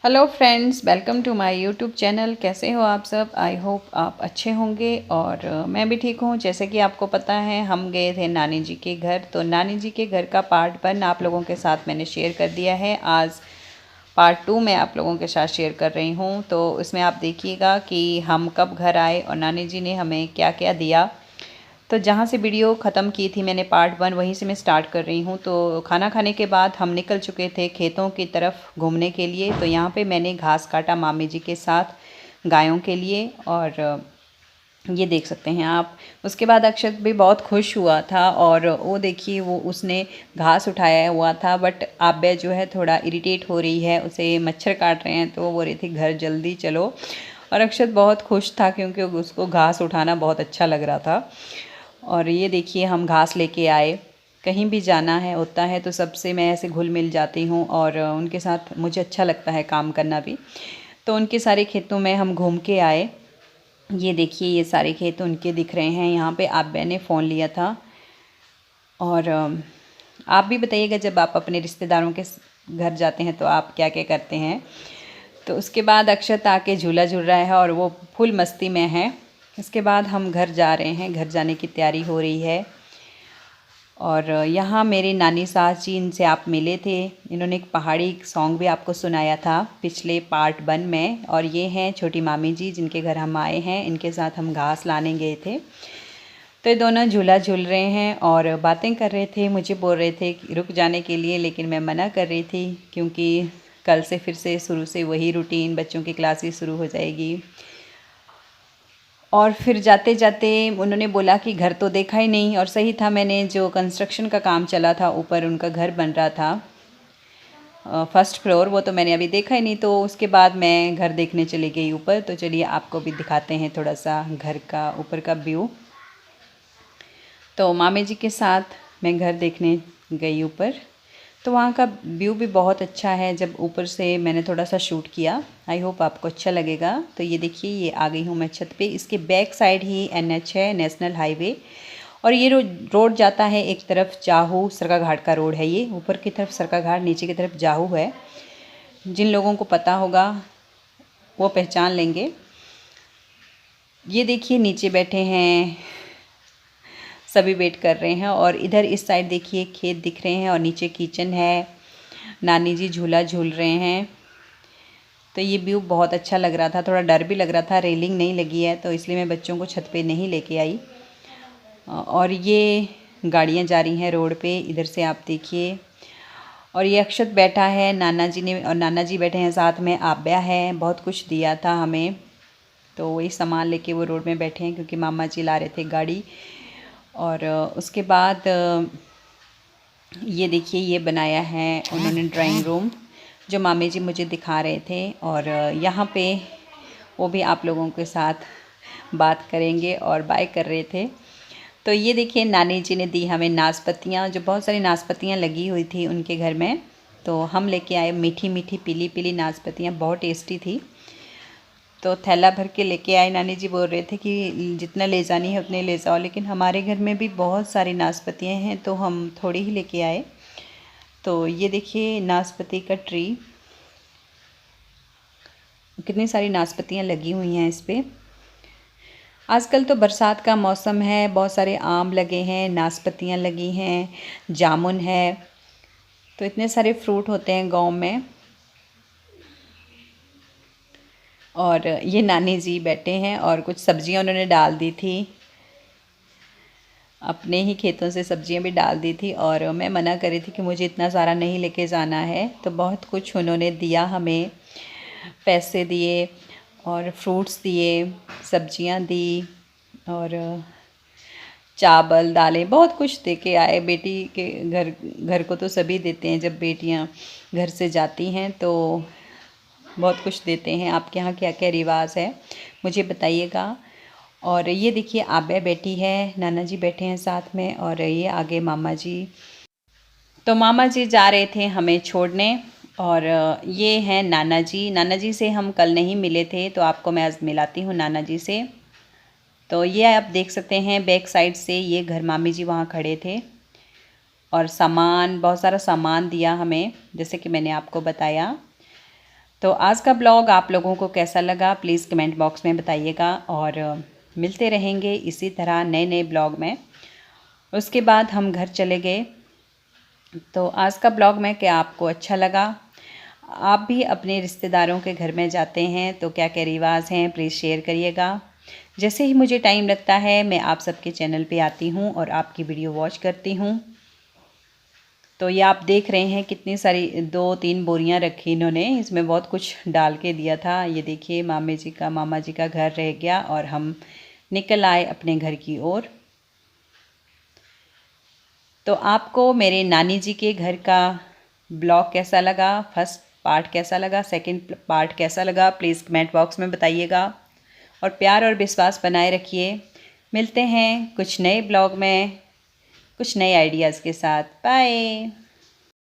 Hello friends, welcome to my YouTube channel. कैसे हो आप सब? आई होप आप अच्छे होंगे और मैं भी ठीक हूँ। जैसे कि आपको पता है, हम गए थे नानी जी के घर। तो नानी जी के घर का पार्ट 1 आप लोगों के साथ मैंने शेयर कर दिया है। आज पार्ट 2 मैं आप लोगों के साथ शेयर कर रही हूँ। तो इसमें आप देखिएगा कि हम कब घर आए और नानी जी ने हमें क्या क्या दिया। तो जहाँ से वीडियो ख़त्म की थी मैंने पार्ट 1, वहीं से मैं स्टार्ट कर रही हूँ। तो खाना खाने के बाद हम निकल चुके थे खेतों की तरफ घूमने के लिए। तो यहाँ पे मैंने घास काटा मामी जी के साथ गायों के लिए, और ये देख सकते हैं आप। उसके बाद अक्षत भी बहुत खुश हुआ था, और वो देखिए वो उसने घास उठाया हुआ था, बट आब्या जो है थोड़ा इरिटेट हो रही है, उसे मच्छर काट रहे हैं। तो वो बोल रही थी घर जल्दी चलो। और अक्षत बहुत खुश था क्योंकि उसको घास उठाना बहुत अच्छा लग रहा था। और ये देखिए हम घास लेके आए। कहीं भी जाना है होता है तो सबसे मैं ऐसे घुल मिल जाती हूँ, और उनके साथ मुझे अच्छा लगता है काम करना भी। तो उनके सारे खेतों में हम घूम के आए। ये देखिए ये सारे खेत उनके दिख रहे हैं। यहाँ पे आब्या ने फ़ोन लिया था। और आप भी बताइएगा, जब आप अपने रिश्तेदारों के घर जाते हैं तो आप क्या क्या करते हैं। तो उसके बाद अक्षत आके झूला झूल रहा है और वो फुल मस्ती में है। इसके बाद हम घर जा रहे हैं, घर जाने की तैयारी हो रही है। और यहाँ मेरे नानी सास जी, इनसे आप मिले थे। इन्होंने एक पहाड़ी सॉन्ग भी आपको सुनाया था पिछले पार्ट 1 में। और ये हैं छोटी मामी जी, जिनके घर हम आए हैं। इनके साथ हम घास लाने गए थे। तो ये दोनों झूला झूल रहे हैं और बातें कर रहे थे। मुझे बोल रहे थे कि रुक जाने के लिए, लेकिन मैं मना कर रही थी क्योंकि कल से फिर से शुरू से वही रूटीन, बच्चों की क्लासेस शुरू हो जाएगी। और फिर जाते जाते उन्होंने बोला कि घर तो देखा ही नहीं। और सही था, मैंने जो कंस्ट्रक्शन का काम चला था, ऊपर उनका घर बन रहा था, फर्स्ट फ्लोर, वो तो मैंने अभी देखा ही नहीं। तो उसके बाद मैं घर देखने चली गई ऊपर। तो चलिए आपको भी दिखाते हैं थोड़ा सा घर का ऊपर का व्यू। तो मामी जी के साथ मैं घर देखने गई ऊपर। तो वहाँ का व्यू भी बहुत अच्छा है। जब ऊपर से मैंने थोड़ा सा शूट किया, आई होप आपको अच्छा लगेगा। तो ये देखिए ये आ गई हूँ मैं छत पे। इसके बैक साइड ही NH है, नेशनल हाईवे। और ये रोड जाता है एक तरफ जाहू सरका घाट का रोड है। ये ऊपर की तरफ सरका घाट, नीचे की तरफ जाहू है। जिन लोगों को पता होगा वो पहचान लेंगे। ये देखिए नीचे बैठे हैं, सभी वेट कर रहे हैं। और इधर इस साइड देखिए खेत दिख रहे हैं और नीचे किचन है। नानी जी झूला झूल रहे हैं। तो ये व्यू बहुत अच्छा लग रहा था। थोड़ा डर भी लग रहा था, रेलिंग नहीं लगी है तो इसलिए मैं बच्चों को छत पे नहीं लेके आई। और ये गाड़ियाँ जा रही हैं रोड पे, इधर से आप देखिए। और ये अक्षत बैठा है, नाना जी ने, और नाना जी बैठे हैं साथ में। आब्या है, बहुत कुछ दिया था हमें, तो वही सामान लेके वो रोड में बैठे हैं क्योंकि मामा जी ला रहे थे गाड़ी। और उसके बाद ये देखिए ये बनाया है उन्होंने ड्राइंग रूम, जो मामी जी मुझे दिखा रहे थे। और यहाँ पे वो भी आप लोगों के साथ बात करेंगे और बाय कर रहे थे। तो ये देखिए नानी जी ने दी हमें नाशपतियाँ, जो बहुत सारी नाशपतियाँ लगी हुई थी उनके घर में। तो हम लेके आए मीठी मीठी पीली पीली नाशपतियाँ, बहुत टेस्टी थी। तो थैला भर के लेके आए। नानी जी बोल रहे थे कि जितना ले जानी है उतने ले जाओ, लेकिन हमारे घर में भी बहुत सारी नाशपतियाँ हैं तो हम थोड़ी ही लेके आए। तो ये देखिए नाशपाती का ट्री, कितनी सारी नाशपतियाँ लगी हुई हैं इस पे। आजकल तो बरसात का मौसम है, बहुत सारे आम लगे हैं, नाशपतियाँ लगी हैं, जामुन है। तो इतने सारे फ्रूट होते हैं गांव में। और ये नानी जी बैठे हैं और कुछ सब्जियां उन्होंने डाल दी थी, अपने ही खेतों से सब्जियां भी डाल दी थी। और मैं मना कर रही थी कि मुझे इतना सारा नहीं लेके जाना है। तो बहुत कुछ उन्होंने दिया हमें, पैसे दिए और फ्रूट्स दिए, सब्जियां दी, और चावल दालें बहुत कुछ दे के आए। बेटी के घर घर को तो सभी देते हैं, जब बेटियां घर से जाती हैं तो बहुत कुछ देते हैं। आपके यहाँ क्या क्या रिवाज है मुझे बताइएगा। और ये देखिए आब्या बैठी है, नाना जी बैठे हैं साथ में, और ये आगे मामा जी। तो मामा जी जा रहे थे हमें छोड़ने। और ये हैं नाना जी। नाना जी से हम कल नहीं मिले थे तो आपको मैं आज मिलाती हूँ नाना जी से। तो ये आप देख सकते हैं बैक साइड से ये घर मामी जी वहाँ खड़े थे। और सामान, बहुत सारा सामान दिया हमें, जैसे कि मैंने आपको बताया। तो आज का ब्लॉग आप लोगों को कैसा लगा प्लीज़ कमेंट बॉक्स में बताइएगा, और मिलते रहेंगे इसी तरह नए नए ब्लॉग में। उसके बाद हम घर चले गए। तो आज का ब्लॉग में क्या आपको अच्छा लगा? आप भी अपने रिश्तेदारों के घर में जाते हैं तो क्या क्या रिवाज हैं प्लीज़ शेयर करिएगा। जैसे ही मुझे टाइम लगता है मैं आप सबके चैनल पे आती हूँ और आपकी वीडियो वॉच करती हूँ। तो ये आप देख रहे हैं कितनी सारी 2-3 बोरियां रखी इन्होंने, इसमें बहुत कुछ डाल के दिया था। ये देखिए मामा जी का घर रह गया और हम निकल आए अपने घर की ओर। तो आपको मेरे नानी जी के घर का ब्लॉग कैसा लगा, फर्स्ट पार्ट कैसा लगा, सेकंड पार्ट कैसा लगा, प्लीज़ कमेंट बॉक्स में बताइएगा। और प्यार और विश्वास बनाए रखिए। मिलते हैं कुछ नए ब्लॉग में कुछ नए आइडियाज़ के साथ। बाय।